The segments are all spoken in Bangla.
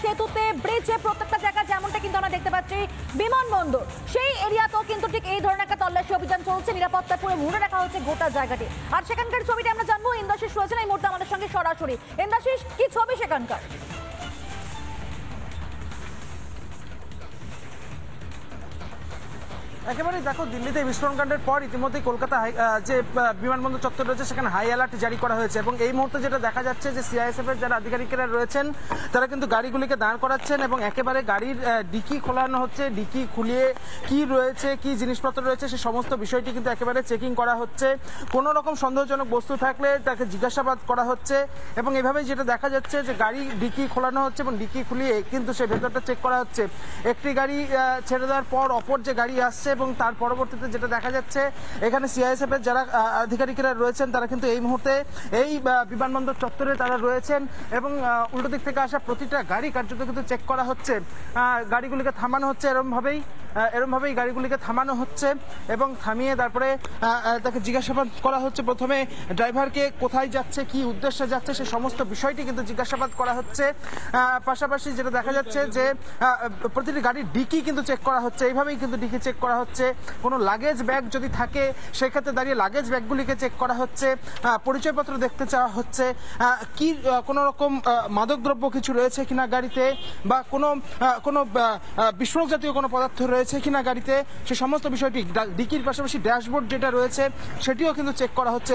সেতুতে, ব্রিজে, প্রত্যেকটা জায়গা যেমনটা কিন্তু আমরা দেখতে পাচ্ছি বিমানবন্দর, সেই এরিয়াতেও কিন্তু ঠিক এই ধরনের একটা তল্লাশি অভিযান চলছে। নিরাপত্তা পুরো মুড়ে রাখা হচ্ছে গোটা জায়গাটি। আর সেখানকার ছবিটা আমরা জানবো, ইন্দ্রাশিস রয়েছেন এই মুহূর্তে আমাদের সঙ্গে সরাসরি। ইন্দ্রাশিস, কি ছবি সেখানকার? একেবারেই দেখো, দিল্লিতে বিস্ফোরণকাণ্ডের পর ইতিমধ্যে কলকাতা যে বিমানবন্দর চত্বর রয়েছে সেখানে হাই অ্যালার্ট জারি করা হয়েছে এবং এই মুহূর্তে যেটা দেখা যাচ্ছে যে সিআইএসএফ এর যারা আধিকারিকেরা রয়েছেন তারা কিন্তু গাড়িগুলিকে দাঁড় করাচ্ছেন এবং একেবারে গাড়ির ডিকি খোলানো হচ্ছে। ডিকি খুলিয়ে কি রয়েছে, কি জিনিসপত্র রয়েছে সে সমস্ত বিষয়টি কিন্তু একেবারে চেকিং করা হচ্ছে। কোনো রকম সন্দেহজনক বস্তু থাকলে তাকে জিজ্ঞাসাবাদ করা হচ্ছে এবং এভাবেই যেটা দেখা যাচ্ছে যে গাড়ি ডিকি খোলানো হচ্ছে এবং ডিকি খুলিয়ে কিন্তু সে ভেতরটা চেক করা হচ্ছে। একটি গাড়ি ছেড়ে দেওয়ার পর অপর যে গাড়ি আসছে এবং তার পরবর্তীতে যেটা দেখা যাচ্ছে এখানে সিআইএসএফ এর যারা আধিকারিকেরা রয়েছেন তারা কিন্তু এই মুহূর্তে এই বিমানবন্দর চত্বরে তারা রয়েছেন এবং উল্টো দিক থেকে আসা প্রতিটা গাড়ি কার্যত কিন্তু চেক করা হচ্ছে। গাড়িগুলিকে থামানো হচ্ছে এরমভাবেই গাড়িগুলিকে থামানো হচ্ছে এবং থামিয়ে তারপরে তাকে জিজ্ঞাসাবাদ করা হচ্ছে। প্রথমে ড্রাইভারকে কোথায় যাচ্ছে, কি উদ্দেশ্যে যাচ্ছে সে সমস্ত বিষয়টি কিন্তু জিজ্ঞাসাবাদ করা হচ্ছে। পাশাপাশি যেটা দেখা যাচ্ছে যে প্রতিটি গাড়ির ডিকি কিন্তু চেক করা হচ্ছে। এইভাবেই কিন্তু ডিকি চেক করা হচ্ছে। কোনো লাগেজ ব্যাগ যদি থাকে সেক্ষেত্রে দাঁড়িয়ে লাগেজ ব্যাগগুলিকে চেক করা হচ্ছে। পরিচয়পত্র দেখতে চাওয়া হচ্ছে, কি কোনো রকম মাদকদ্রব্য কিছু রয়েছে কিনা গাড়িতে বা কোনো বিস্ফোরক জাতীয় কোনো পদার্থ রয়েছে কিনা গাড়িতে সে সমস্ত বিষয়টি। ডিকির পাশাপাশি ড্যাশবোর্ড যেটা রয়েছে সেটিও কিন্তু চেক করা হচ্ছে।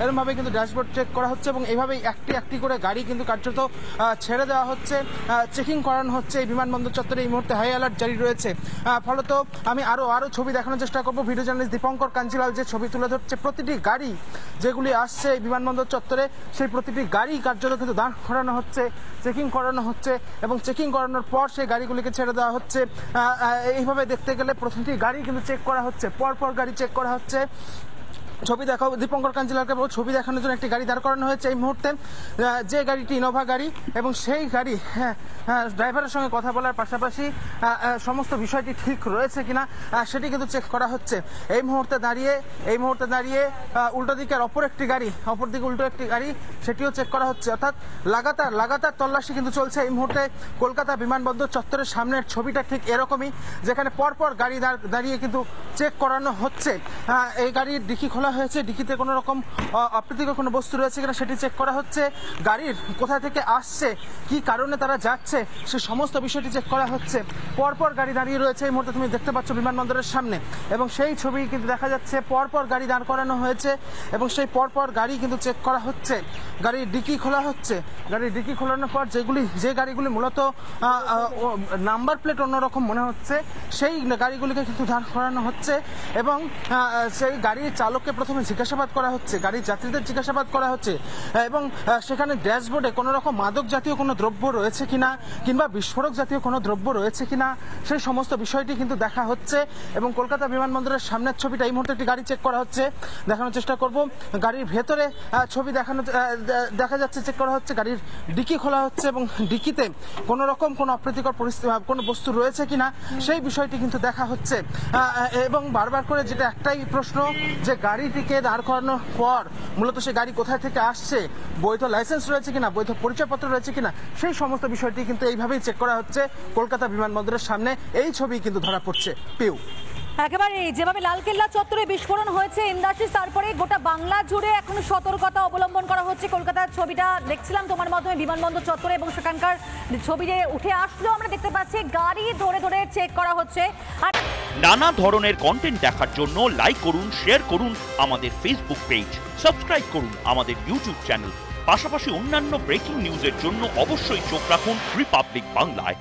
এরমভাবেই কিন্তু ড্যাশবোর্ড চেক করা হচ্ছে এবং এইভাবেই একটি করে গাড়ি কিন্তু কার্যত ছেড়ে দেওয়া হচ্ছে, চেকিং করানো হচ্ছে। এই বিমানবন্দর চত্বরে এই মুহূর্তে হাই অ্যালার্ট জারি রয়েছে। ফলত আমি আরো ছবি দেখানোর চেষ্টা করবো। ভিডিও জার্নালিস্ট দীপঙ্কর কাঞ্জিলাল যে ছবি তুলে ধরছে, প্রতিটি গাড়ি যেগুলি আসছে এই বিমানবন্দর চত্বরে সেই প্রতিটি গাড়ি কার্যত কিন্তু দাঁড় করানো হচ্ছে, চেকিং করানো হচ্ছে এবং চেকিং করানোর পর সেই গাড়িগুলিকে ছেড়ে দেওয়া হচ্ছে। এইভাবে দেখতে গেলে প্রতিটি গাড়ি কিন্তু চেক করা হচ্ছে, পরপর গাড়ি চেক করা হচ্ছে। ছবি দেখাও দীপঙ্কর কাঞ্জিলালকে বলবো, ছবি দেখানোর জন্য একটি গাড়ি দাঁড় করানো হয়েছে এই মুহূর্তে, যে গাড়িটি ইনোভা গাড়ি এবং সেই গাড়ি ড্রাইভারের সঙ্গে কথা বলার পাশাপাশি সমস্ত বিষয়টি ঠিক রয়েছে কিনা সেটি কিন্তু চেক করা হচ্ছে। এই মুহূর্তে দাঁড়িয়ে উল্টো দিকের অপর দিকে উল্টো একটি গাড়ি সেটিও চেক করা হচ্ছে। অর্থাৎ লাগাতার তল্লাশি কিন্তু চলছে এই মুহূর্তে কলকাতা বিমানবন্দর চত্বরের সামনের ছবিটা ঠিক এরকমই, যেখানে পরপর গাড়ি দাঁড়িয়ে কিন্তু চেক করানো হচ্ছে। এই গাড়ির ডিকি খোলা হয়েছে, ডিকিতে কোনো রকম অপ্রীতিকর কোনো বস্তু রয়েছে কিনা সেটি চেক করা হচ্ছে। গাড়ির কোথা থেকে আসছে, কি কারণে তারা যাচ্ছে সে সমস্ত বিষয়টি চেক করা হচ্ছে। পরপর গাড়ি দাঁড়িয়ে রয়েছে এই মুহূর্তে তুমি দেখতে পাচ্ছ বিমানবন্দরের সামনে এবং সেই ছবি কিন্তু দেখা যাচ্ছে পরপর গাড়ি দাঁড় করানো হয়েছে এবং সেই পরপর গাড়ি কিন্তু চেক করা হচ্ছে। গাড়ির ডিকি খোলা হচ্ছে। গাড়ির ডিকি খোলানোর পর যে গাড়িগুলি মূলত নাম্বার প্লেট অন্যরকম মনে হচ্ছে সেই গাড়িগুলিকে কিন্তু দাঁড় করানো হচ্ছে এবং সেই গাড়ির চালককে প্রথমে জিজ্ঞাসাবাদ করা হচ্ছে, গাড়ির যাত্রীদের জিজ্ঞাসাবাদ করা হচ্ছে এবং সেখানে ড্যাশবোর্ডে কোনো রকম মাদক জাতীয় কোনো দ্রব্য রয়েছে কিনা কিংবা বিস্ফোরক জাতীয় কোনো দ্রব্য রয়েছে কিনা সেই সমস্ত বিষয়টি কিন্তু দেখা হচ্ছে। এবং কলকাতা বিমানবন্দরের সামনের ছবিটা এই মুহূর্তে একটি গাড়ি চেক করা হচ্ছে, দেখানোর চেষ্টা করব। গাড়ির ভেতরে ছবি দেখা যাচ্ছে, চেক করা হচ্ছে। গাড়ির ডিকি খোলা হচ্ছে এবং ডিকিতে কোনো রকম কোনো অপ্রীতিকর কোনো বস্তু রয়েছে কিনা সেই বিষয়টি কিন্তু দেখা হচ্ছে। এবং বারবার করে যেটা একটাই প্রশ্ন যে গাড়িটিকে দাঁড় করানোর পর মূলত সে গাড়ি কোথায় থেকে আসছে, বৈধ লাইসেন্স রয়েছে কিনা, বৈধ পরিচয়পত্র রয়েছে কিনা সেই সমস্ত বিষয়টি কিন্তু এইভাবেই চেক করা হচ্ছে কলকাতা বিমানবন্দরের সামনে। এই ছবি কিন্তু ধরা পড়ছে। পিউ, একেবারে যেভাবে লালকেল্লা চত্বরে বিস্ফোরণ হয়েছে ইন্দ্রাশিস, তারপরে গোটা বাংলা জুড়ে এখন সতর্কতা অবলম্বন করা হচ্ছে। কলকাতার ছবিটা দেখছিলাম তোমার মাধ্যমে বিমানবন্দর চত্বরে এবং সেখানকার ছবি যে উঠে আসলো আমরা দেখতে পাচ্ছি গাড়ি ধরে চেক করা হচ্ছে। আর নানা ধরনের কন্টেন্ট দেখার জন্য লাইক করুন, শেয়ার করুন আমাদের ফেসবুক পেজ, সাবস্ক্রাইব করুন আমাদের ইউটিউব চ্যানেল। পাশাপাশি অন্যান্য ব্রেকিং নিউজের জন্য অবশ্যই চোখ রাখুন রিপাবলিক বাংলায়।